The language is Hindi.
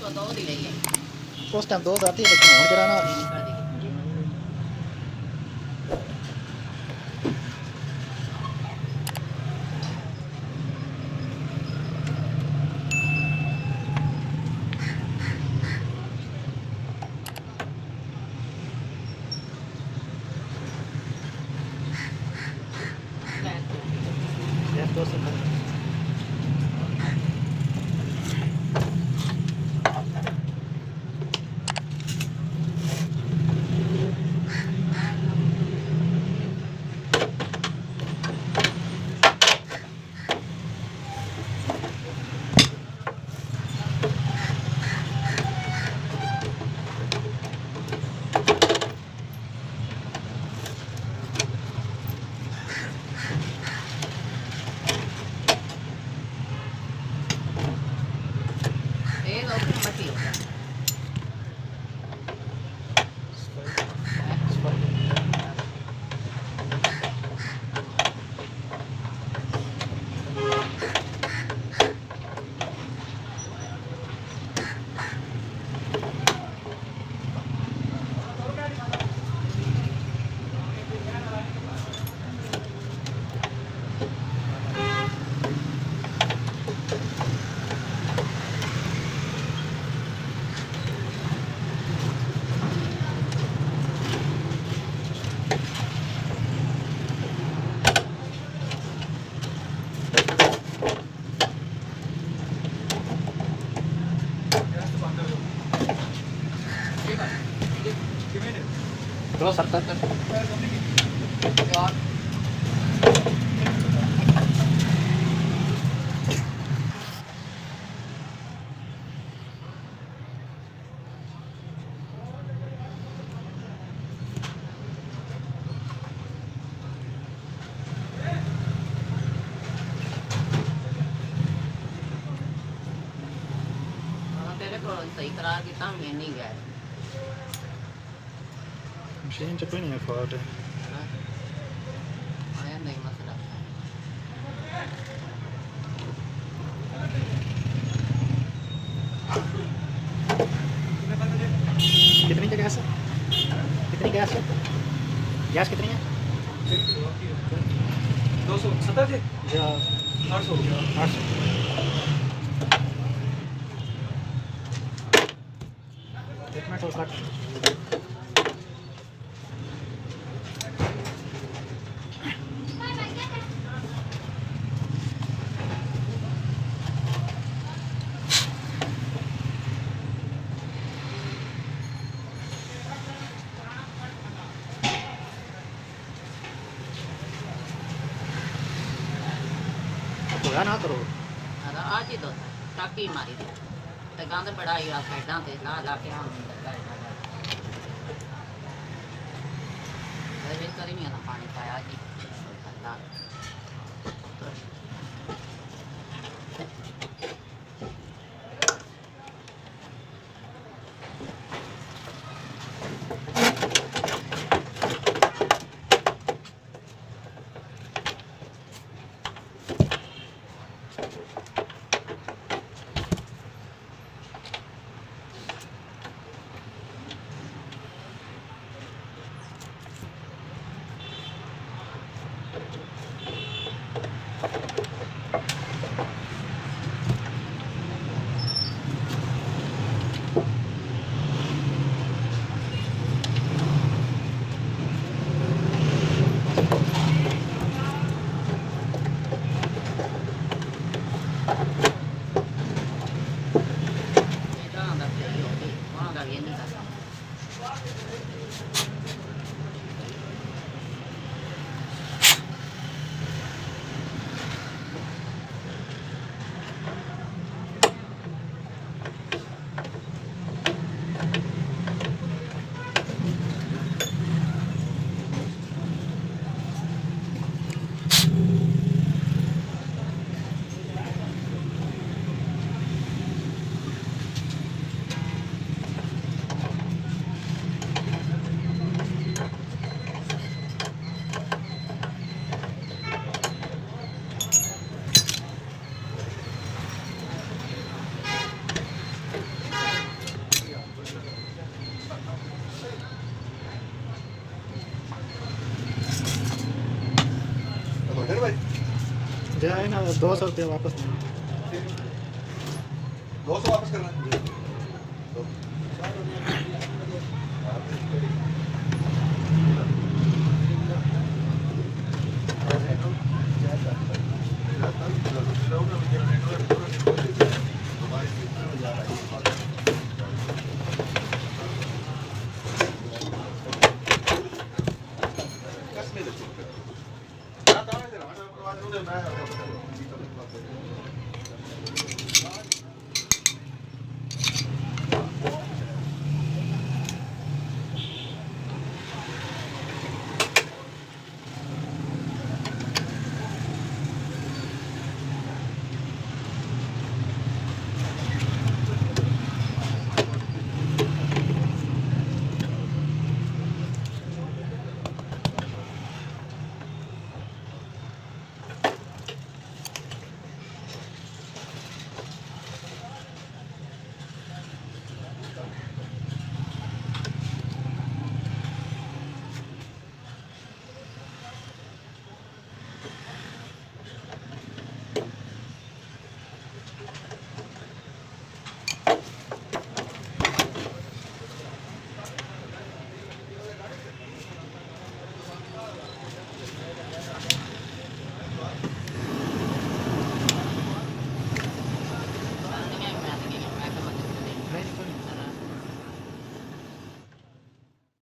तो दो दी रही है उस टाइम दो आती है लेकिन हुण जरा ना कर दी यार दो से ये दो फिर मछली हो गया दो सत्तर यार तेरे को सही करा के ता मैं नहीं गया मशीन च कोई नहीं है फॉल्ट आया नहीं मसला कितनी का गैस है कितनी गैस है गैस कितनी है 270 थे या 800 800 एक मिनट और काट होया ना करो आज ही तो टाकी मारी थी ते गंद बड़ा ही आ साइडां ते ला ला के हम अरे करी नहीं आता पानी पाया जी ला नहीं ना 200 रुपये वापस नहीं। 200 वापस करना है।